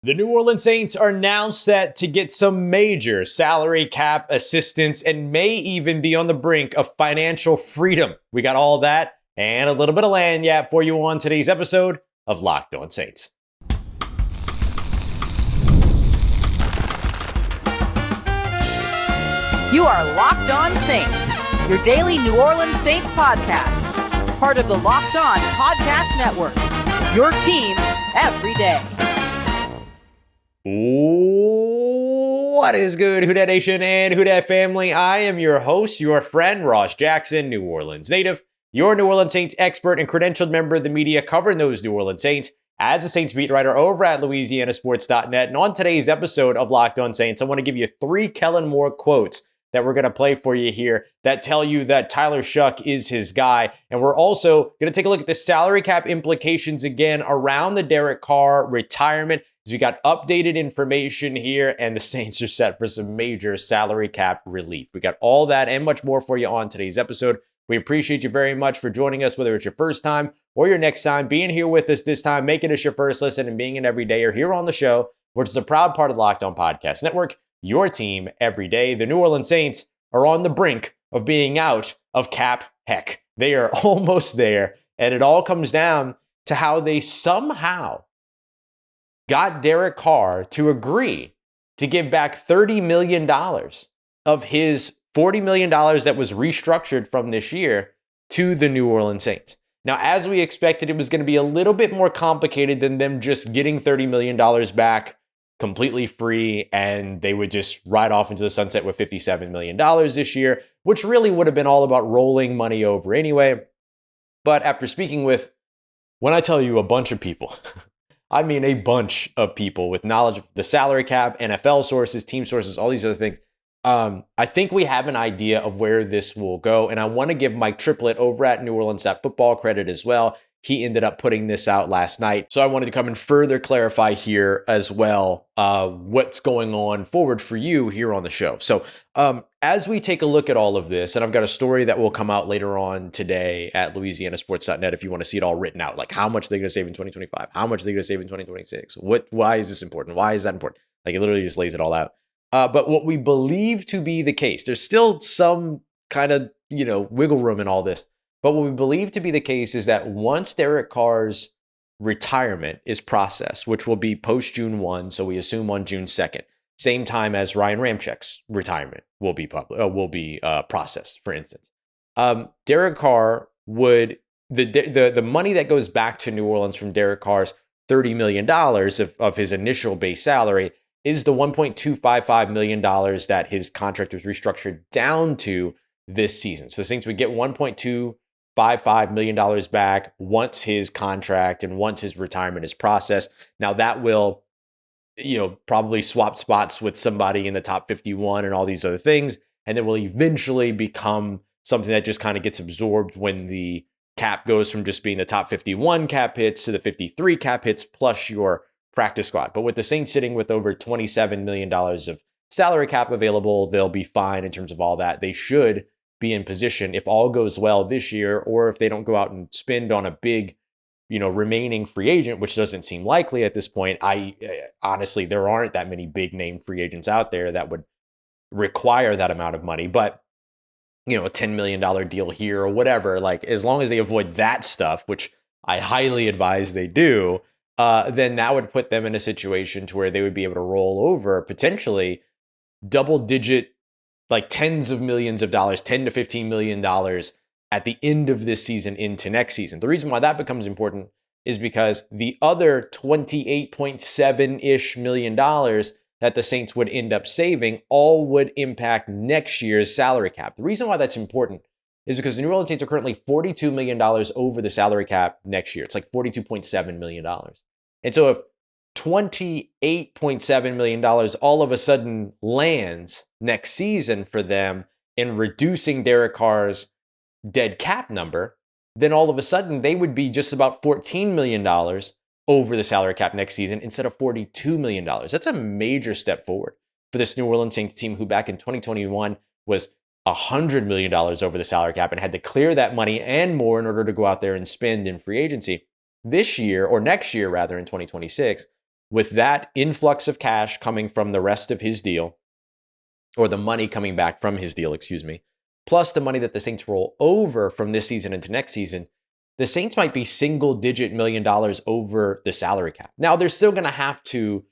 The New Orleans Saints are now set to get some major salary cap assistance and may even be on the brink of financial freedom. We got all that and a little bit of land yap for you on today's episode of Locked On Saints. You are Locked On Saints, your daily New Orleans Saints podcast, part of the Locked On Podcast Network, your team every day. What is good, Who Dat Nation and Who Dat family? I am your host, your friend, Ross Jackson, New Orleans native, your New Orleans Saints expert and credentialed member of the media covering those New Orleans Saints as a Saints beat writer over at LouisianaSports.net. And on today's episode of Locked On Saints, I want to give you 3 Kellen Moore quotes that we're going to play for you here that tell you that Tyler Shough is his guy. And we're also going to take a look at the salary cap implications again around the Derek Carr retirement. We got updated information here, and the Saints are set for some major salary cap relief. We got all that and much more for you on today's episode. We appreciate you very much for joining us, whether it's your first time or your next time, being here with us this time, making us your first listen, and being an everydayer here on the show, which is a proud part of the Locked On Podcast Network, your team every day. The New Orleans Saints are on the brink of being out of cap heck. They are almost there, and it all comes down to how they somehow got Derek Carr to agree to give back $30 million of his $40 million that was restructured from this year to the New Orleans Saints. Now, as we expected, it was going to be a little bit more complicated than them just getting $30 million back completely free, and they would just ride off into the sunset with $57 million this year, which really would have been all about rolling money over anyway. But after speaking with, when I tell you a bunch of people, I mean a bunch of people with knowledge of the salary cap, NFL sources, team sources, all these other things. I think we have an idea of where this will go. And I want to give Mike Triplett over at New Orleans Football credit as well. He ended up putting this out last night. So I wanted to come and further clarify here as well what's going on forward for you here on the show. So as we take a look at all of this, and I've got a story that will come out later on today at LouisianaSports.net if you want to see it all written out, like how much they're going to save in 2025, how much they're going to save in 2026, why is this important, why is that important? Like it literally just lays it all out. But what we believe to be the case, there's still some kind of, wiggle room in all this. But what we believe to be the case is that once Derek Carr's retirement is processed, which will be post June 1, so we assume on June 2nd, same time as Ryan Ramczyk's retirement will be processed, for instance. Derek Carr would, the money that goes back to New Orleans from Derek Carr's $30 million of his initial base salary is the $1.255 million that his contract was restructured down to this season. So the Saints would get $1.255 million back once his contract and once his retirement is processed. Now that will, probably swap spots with somebody in the top 51 and all these other things. And then will eventually become something that just kind of gets absorbed when the cap goes from just being the top 51 cap hits to the 53 cap hits plus your practice squad. But with the Saints sitting with over $27 million of salary cap available, they'll be fine in terms of all that. They should be in position if all goes well this year, or if they don't go out and spend on a big, remaining free agent, which doesn't seem likely at this point. Honestly, there aren't that many big name free agents out there that would require that amount of money, but a $10 million deal here or whatever, like as long as they avoid that stuff, which I highly advise they do, then that would put them in a situation to where they would be able to roll over potentially double digit, like tens of millions of dollars, $10 to $15 million at the end of this season into next season. The reason why that becomes important is because the other $28.7-ish million that the Saints would end up saving all would impact next year's salary cap. The reason why that's important is because the New Orleans Saints are currently $42 million over the salary cap next year. It's like $42.7 million. And so if $28.7 million all of a sudden lands next season for them in reducing Derek Carr's dead cap number, then all of a sudden they would be just about $14 million over the salary cap next season instead of $42 million. That's a major step forward for this New Orleans Saints team who back in 2021 was $100 million over the salary cap and had to clear that money and more in order to go out there and spend in free agency. This year, or next year rather, in 2026, with that influx of cash coming from the rest of his deal, or the money coming back from his deal, plus the money that the Saints roll over from this season into next season, the Saints might be single-digit $1 million over the salary cap. Now, they're still going to have to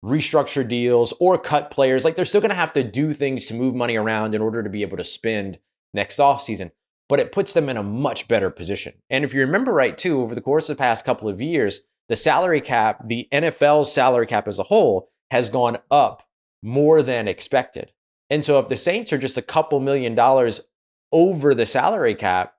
restructure deals or cut players. Like, they're still going to have to do things to move money around in order to be able to spend next offseason. But it puts them in a much better position. And if you remember right, too, over the course of the past couple of years, the salary cap, the NFL's salary cap as a whole, has gone up more than expected. And so if the Saints are just a couple $1 million over the salary cap,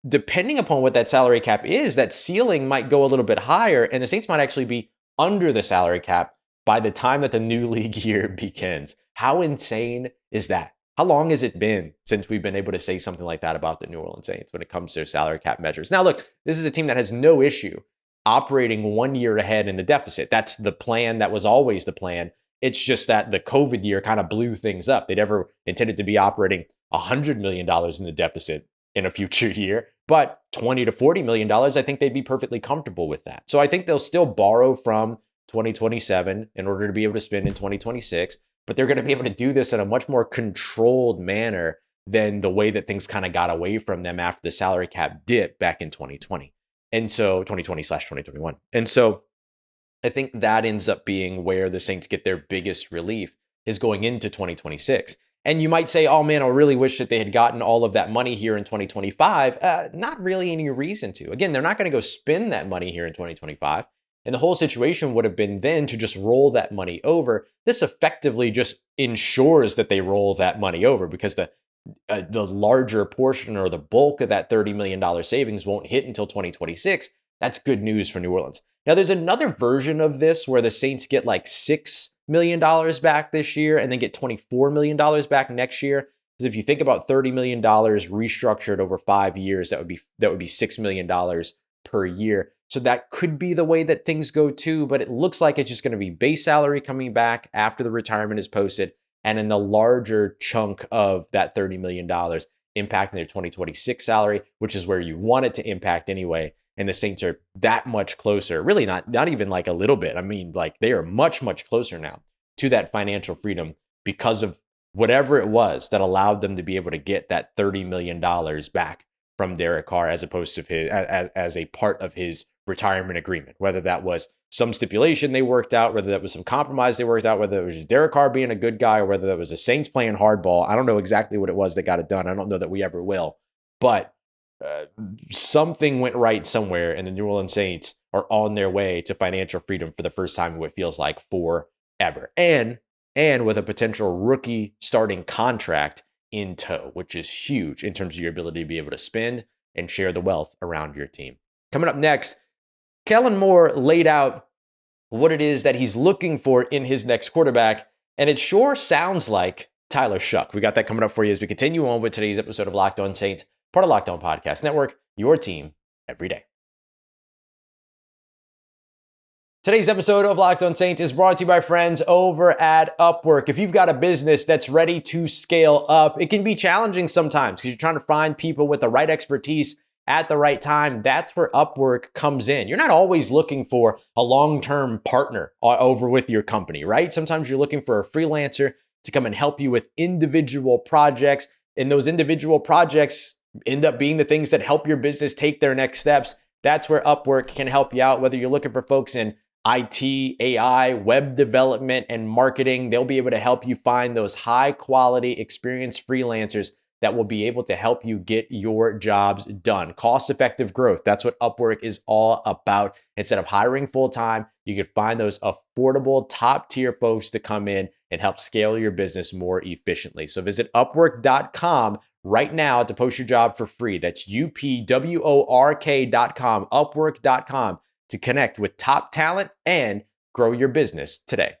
depending upon what that salary cap is, that ceiling might go a little bit higher, and the Saints might actually be under the salary cap by the time that the new league year begins. How insane is that? How long has it been since we've been able to say something like that about the New Orleans Saints when it comes to salary cap measures? Now, look, this is a team that has no issue operating 1 year ahead in the deficit. That's the plan. That was always the plan. It's just that the COVID year kind of blew things up. They never intended to be operating $100 million in the deficit in a future year, but $20 to $40 million, I think they'd be perfectly comfortable with that. So I think they'll still borrow from 2027 in order to be able to spend in 2026, but they're going to be able to do this in a much more controlled manner than the way that things kind of got away from them after the salary cap dip back in 2020. And so 2020/2021. And so I think that ends up being where the Saints get their biggest relief, is going into 2026. And you might say, oh man, I really wish that they had gotten all of that money here in 2025. Not really any reason to. Again, they're not going to go spend that money here in 2025. And the whole situation would have been then to just roll that money over. This effectively just ensures that they roll that money over, because the larger portion or the bulk of that $30 million savings won't hit until 2026. That's good news for New Orleans. Now, there's another version of this where the Saints get like $6 million back this year and then get $24 million back next year. Because if you think about $30 million restructured over 5 years, that would be $6 million per year. So that could be the way that things go too, but it looks like it's just going to be base salary coming back after the retirement is posted, and then the larger chunk of that $30 million impacting their 2026 salary, which is where you want it to impact anyway. And the Saints are that much closer, really not even like a little bit. I mean, like, they are much, much closer now to that financial freedom because of whatever it was that allowed them to be able to get that $30 million back from Derek Carr as opposed to his, as a part of his retirement agreement, whether that was some stipulation they worked out, whether that was some compromise they worked out, whether it was Derek Carr being a good guy, or whether that was the Saints playing hardball. I don't know exactly what it was that got it done. I don't know that we ever will, but something went right somewhere, and the New Orleans Saints are on their way to financial freedom for the first time in what feels like forever. And with a potential rookie starting contract in tow, which is huge in terms of your ability to be able to spend and share the wealth around your team. Coming up next, Kellen Moore laid out what it is that he's looking for in his next quarterback, and it sure sounds like Tyler Shough. We got that coming up for you as we continue on with today's episode of Locked On Saints, part of Locked On Podcast Network, your team every day. Today's episode of Locked On Saints is brought to you by friends over at Upwork. If you've got a business that's ready to scale up, it can be challenging sometimes because you're trying to find people with the right expertise at the right time. That's where Upwork comes in. You're not always looking for a long-term partner over with your company, right? Sometimes you're looking for a freelancer to come and help you with individual projects, and those individual projects end up being the things that help your business take their next steps. That's where Upwork can help you out. Whether you're looking for folks in IT, AI, web development, and marketing, they'll be able to help you find those high quality, experienced freelancers that will be able to help you get your jobs done. Cost-effective growth. That's what Upwork is all about. Instead of hiring full-time, you can find those affordable, top-tier folks to come in and help scale your business more efficiently. So visit Upwork.com right now to post your job for free. That's UPWORK.com, Upwork.com, to connect with top talent and grow your business today.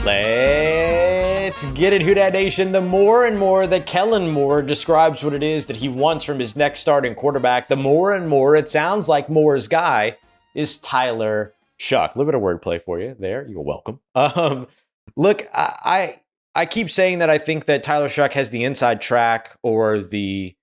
Let's get it, Who Dat Nation. The more and more that Kellen Moore describes what it is that he wants from his next starting quarterback, the more and more it sounds like Moore's guy is Tyler Shough. A little bit of wordplay for you there. You're welcome. Look, I keep saying that I think that Tyler Shough has the inside track or the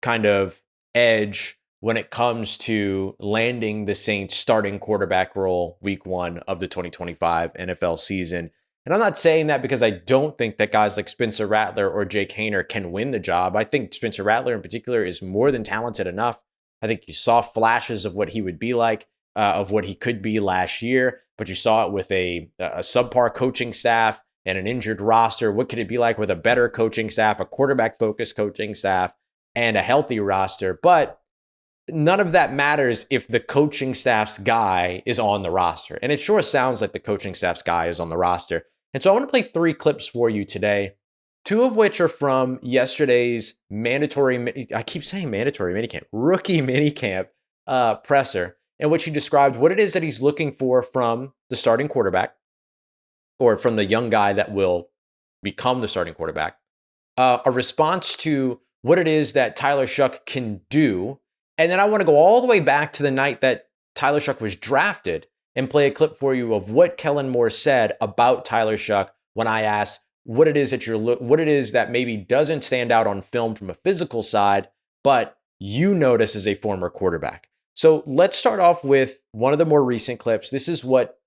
kind of edge when it comes to landing the Saints starting quarterback role week 1 of the 2025 NFL season. And I'm not saying that because I don't think that guys like Spencer Rattler or Jake Haener can win the job. I think Spencer Rattler in particular is more than talented enough. I think you saw flashes of what he would be like, of what he could be last year, but you saw it with a subpar coaching staff and an injured roster. What could it be like with a better coaching staff, a quarterback-focused coaching staff, and a healthy roster? But none of that matters if the coaching staff's guy is on the roster. And it sure sounds like the coaching staff's guy is on the roster. And so I want to play 3 clips for you today, 2 of which are from yesterday's mandatory, I keep saying mandatory minicamp, rookie minicamp presser, in which he described what it is that he's looking for from the starting quarterback, or from the young guy that will become the starting quarterback, a response to what it is that Tyler Shough can do. And then I want to go all the way back to the night that Tyler Shough was drafted and play a clip for you of what Kellen Moore said about Tyler Shough when I asked what it is that maybe doesn't stand out on film from a physical side, but you notice as a former quarterback. So let's start off with one of the more recent clips. This is what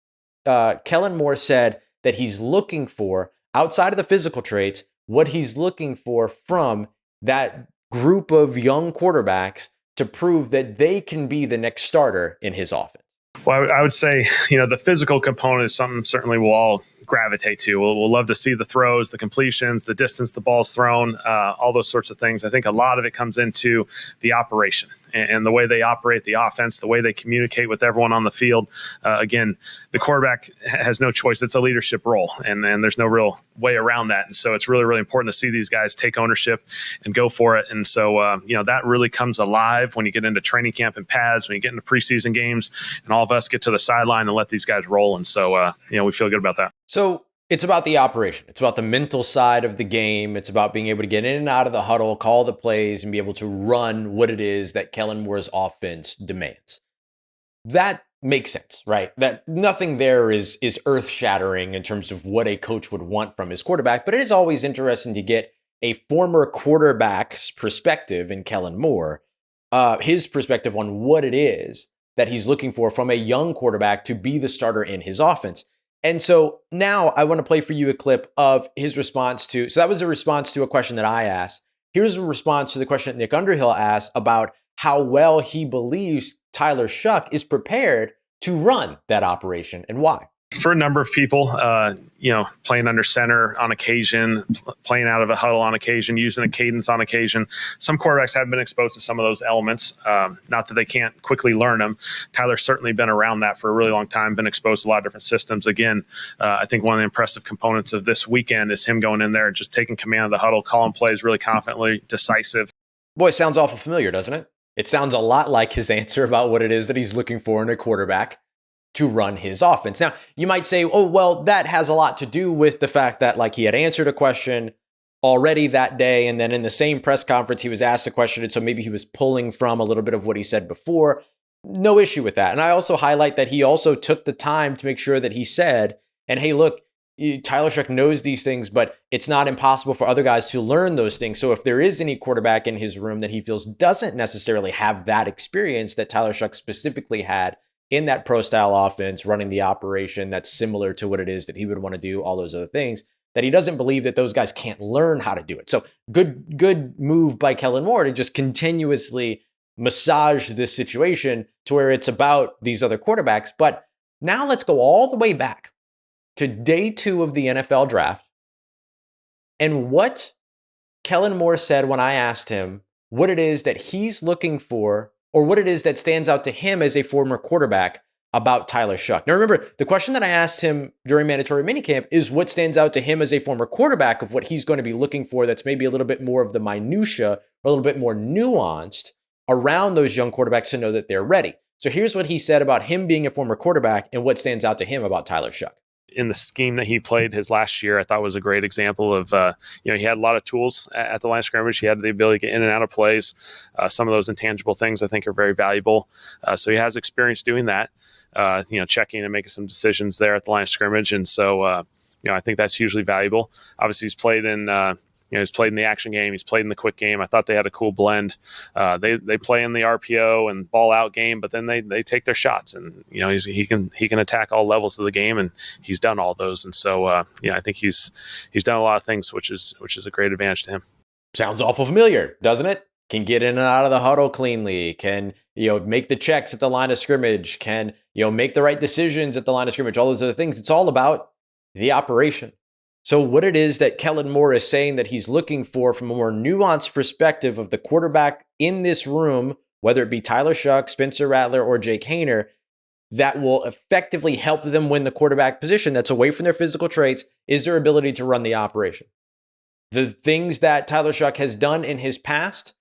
Kellen Moore said that he's looking for outside of the physical traits, what he's looking for from that group of young quarterbacks to prove that they can be the next starter in his offense. Well, I would say, the physical component is something certainly we'll all gravitate to. We'll love to see the throws, the completions, the distance the ball's thrown, all those sorts of things. I think a lot of it comes into the operation and the way they operate the offense, the way they communicate with everyone on the field. Again, the quarterback has no choice. It's a leadership role, and there's no real way around that. And so it's really, really important to see these guys take ownership and go for it. And so, that really comes alive when you get into training camp and pads, when you get into preseason games, and all of us get to the sideline and let these guys roll. And so, we feel good about that. So it's about the operation. It's about the mental side of the game. It's about being able to get in and out of the huddle, call the plays, and be able to run what it is that Kellen Moore's offense demands. That makes sense, right? That nothing there is earth-shattering in terms of what a coach would want from his quarterback, but it is always interesting to get a former quarterback's perspective in Kellen Moore, his perspective on what it is that he's looking for from a young quarterback to be the starter in his offense. And so now I want to play for you a clip of his response to, so that was a response to a question that I asked. Here's a response to the question that Nick Underhill asked about how well he believes Tyler Shough is prepared to run that operation and why. For a number of people, playing under center on occasion, playing out of a huddle on occasion, using a cadence on occasion. Some quarterbacks have been exposed to some of those elements. Not that they can't quickly learn them. Tyler's certainly been around that for a really long time, been exposed to a lot of different systems. Again, I think one of the impressive components of this weekend is him going in there and just taking command of the huddle, calling plays really confidently, decisive. Boy, it sounds awful familiar, doesn't it? It sounds a lot like his answer about what it is that he's looking for in a quarterback to run his offense. Now, you might say, oh, well, that has a lot to do with the fact that he had answered a question already that day. And then in the same press conference, he was asked a question. And so maybe he was pulling from a little bit of what he said before. No issue with that. And I also highlight that he also took the time to make sure that he said, and hey, look, Tyler Shough knows these things, but it's not impossible for other guys to learn those things. So if there is any quarterback in his room that he feels doesn't necessarily have that experience that Tyler Shough specifically had in that pro style offense, running the operation that's similar to what it is that he would want to do, all those other things, that he doesn't believe that those guys can't learn how to do it. So good move by Kellen Moore to just continuously massage this situation to where it's about these other quarterbacks. But now let's go all the way back to day 2 of the NFL draft and what Kellen Moore said when I asked him what it is that he's looking for or what it is that stands out to him as a former quarterback about Tyler Shough. Now, remember, the question that I asked him during mandatory minicamp is what stands out to him as a former quarterback of what he's going to be looking for that's maybe a little bit more of the minutia or a little bit more nuanced around those young quarterbacks to know that they're ready. So here's what he said about him being a former quarterback and what stands out to him about Tyler Shough. In the scheme that he played his last year, I thought was a great example of, he had a lot of tools at the line of scrimmage. He had the ability to get in and out of plays. Some of those intangible things I think are very valuable. So he has experience doing that, checking and making some decisions there at the line of scrimmage. And so, I think that's hugely valuable. Obviously, he's played in He's played in the action game. He's played in the quick game. I thought they had a cool blend. They play in the RPO and ball out game, but then they take their shots, and he can attack all levels of the game, and he's done all those. And so I think he's done a lot of things, which is a great advantage to him. Sounds awful familiar, doesn't it? Can get in and out of the huddle cleanly, can make the checks at the line of scrimmage, can make the right decisions at the line of scrimmage, all those other things. It's all about the operation. So what it is that Kellen Moore is saying that he's looking for from a more nuanced perspective of the quarterback in this room, whether it be Tyler Shough, Spencer Rattler, or Jake Haener, that will effectively help them win the quarterback position that's away from their physical traits, is their ability to run the operation. The things that Tyler Shough has done in his past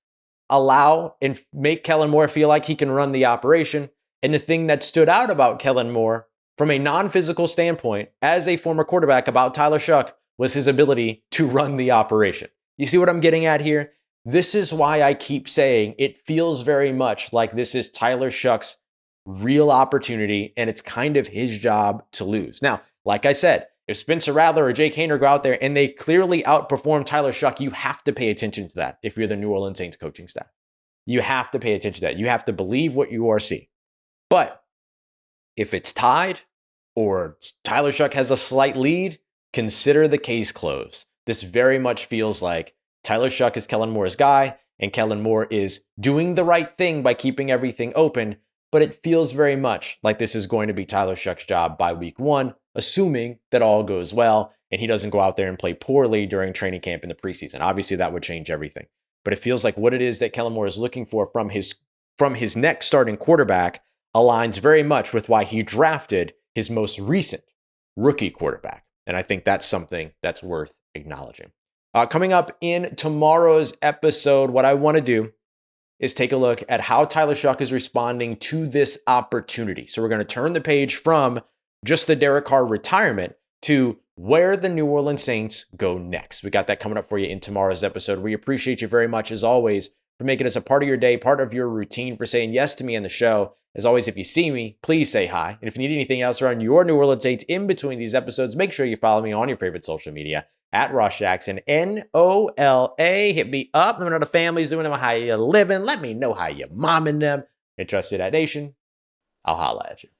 allow and make Kellen Moore feel like he can run the operation. And the thing that stood out about Kellen Moore from a non-physical standpoint as a former quarterback about Tyler Shough was his ability to run the operation. You see what I'm getting at here? This is why I keep saying it feels very much like this is Tyler Shough's real opportunity, and it's kind of his job to lose. Now, like I said, if Spencer Rattler or Jake Haener go out there and they clearly outperform Tyler Shough, you have to pay attention to that if you're the New Orleans Saints coaching staff. You have to pay attention to that. You have to believe what you are seeing. But if it's tied or Tyler Shough has a slight lead, consider the case closed. This very much feels like Tyler Shough is Kellen Moore's guy, and Kellen Moore is doing the right thing by keeping everything open, but it feels very much like this is going to be Tyler Shough's job by week 1, assuming that all goes well and he doesn't go out there and play poorly during training camp in the preseason. Obviously, that would change everything. But it feels like what it is that Kellen Moore is looking for from his next starting quarterback aligns very much with why he drafted his most recent rookie quarterback. And I think that's something that's worth acknowledging. Coming up in tomorrow's episode, what I want to do is take a look at how Tyler Shough is responding to this opportunity. So we're going to turn the page from just the Derek Carr retirement to where the New Orleans Saints go next. We got that coming up for you in tomorrow's episode. We appreciate you very much, as always, for making us a part of your day, part of your routine, for saying yes to me on the show. As always, if you see me, please say hi. And if you need anything else around your New Orleans Saints in between these episodes, make sure you follow me on your favorite social media at Ross Jackson, NOLA. Hit me up. Let me know how the family's doing, how you living. Let me know how you momming them. And trust Who Dat Nation. I'll holla at you.